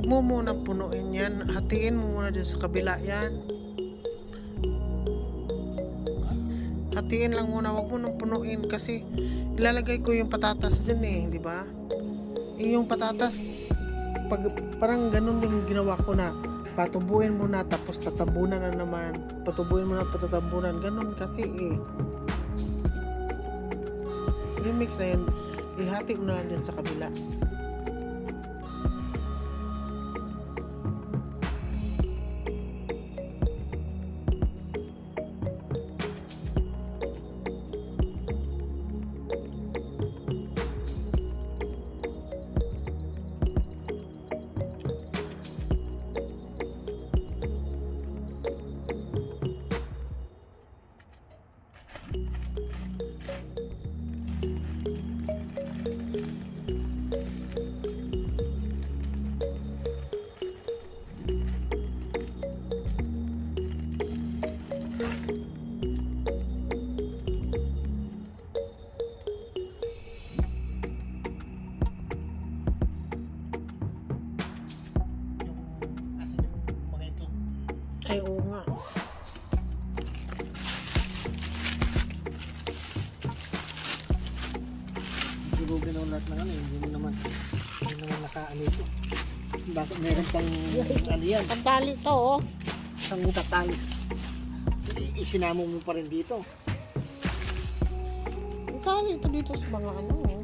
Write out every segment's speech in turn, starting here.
mo muna punuin yan. Hatiin mo muna dyan sa kabila yan. Hatiin lang muna, wag mo nang punuin kasi ilalagay ko yung patatas dyan eh, di ba? Yung patatas, pag parang ganun yung ginawa ko na patubuin mo na tapos tatabunan na naman. Patubuin mo na patatabunan. Ganun kasi eh. Yung mix na yun, ihati mo na lang dyan sa kabila. Ay, oo nga. Siguro na lahat ng ano, hindi naman nakaano ito. Bakit meron pang ano yan? Pagtali to oh. Isang tatali. Isinamo mo pa rin dito. Pagtali ito dito sa mga ano eh.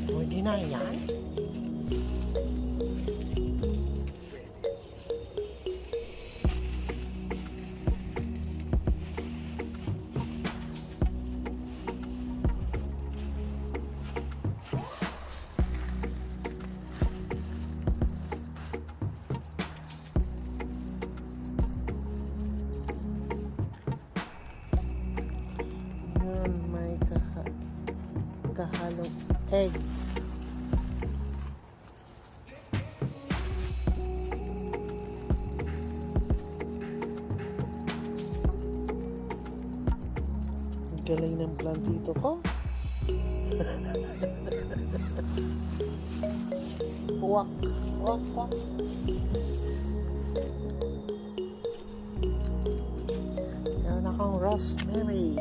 Pwede na yan. Yan, may kahalong egg. Galing ng plantito ko. Wak, wak, wak. Meron akong rosemary.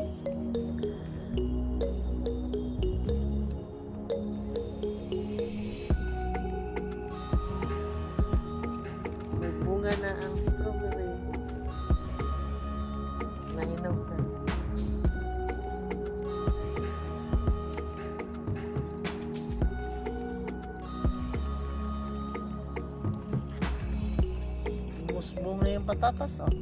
May bunga na ang strawberry. Nahinog na. Musbong na yung patatas oh.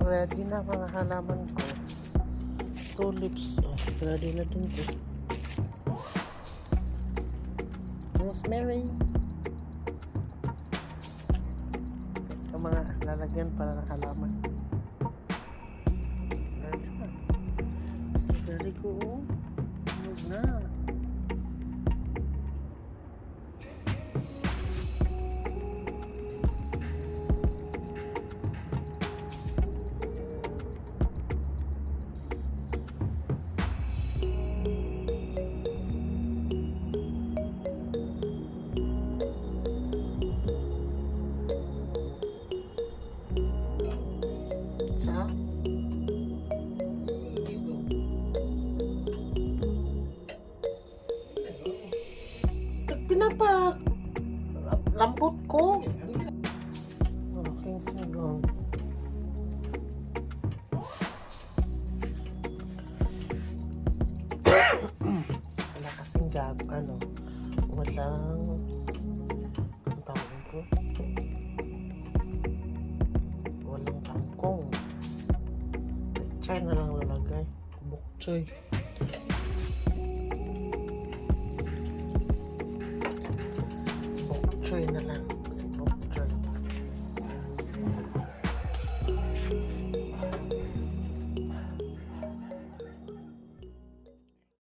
Ready na mga halaman ko. Tulips. Oh, ready na din ko. Rosemary. Ang mga lalagyan para ng halaman. Ready na. Ready ko. Huwag na. Pinapa lambot ko. Aking sinigang. Wala kasing walang ang tawag ko. Walang kangkong. Chay na lang lalagay. Bok choy.